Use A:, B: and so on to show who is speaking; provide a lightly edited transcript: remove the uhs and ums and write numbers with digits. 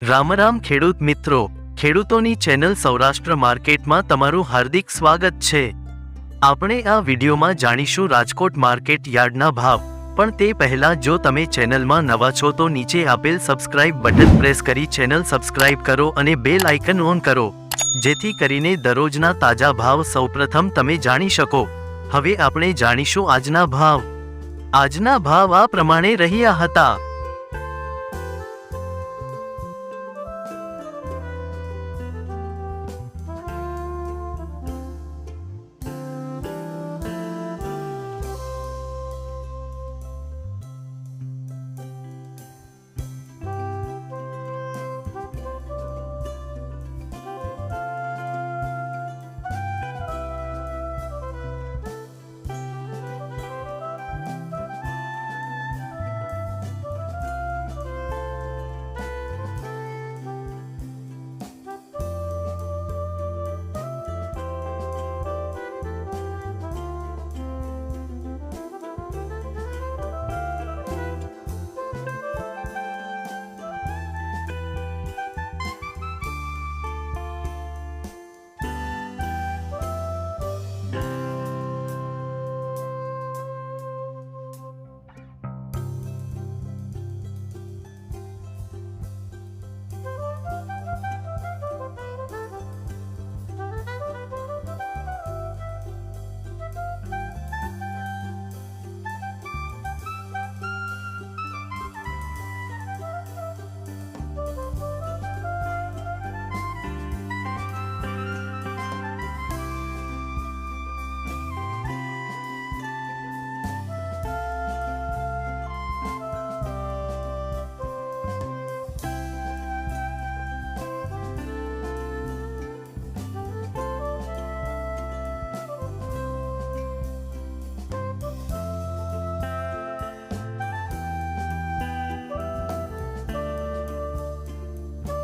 A: રામ રામ ખેડૂત મિત્રો, ખેડૂતોની ચેનલ સૌરાષ્ટ્ર માર્કેટમાં તમારું હાર્દિક સ્વાગત છે। આપણે આ વિડીયોમાં જાણીશું રાજકોટ માર્કેટ યાર્ડના ભાવ, પણ તે પહેલા જો તમે ચેનલમાં નવા છો તો નીચે આપેલ સબસ્ક્રાઇબ બટન પ્રેસ કરી ચેનલ સબસ્ક્રાઇબ કરો અને બેલ આઇકન ઓન કરો, જેથી કરીને દરરોજના તાજા ભાવ સૌપ્રથમ તમે જાણી શકો। હવે આપણે જાણીશું આજના ભાવ। આજના ભાવ આ પ્રમાણે રહ્યા હતા।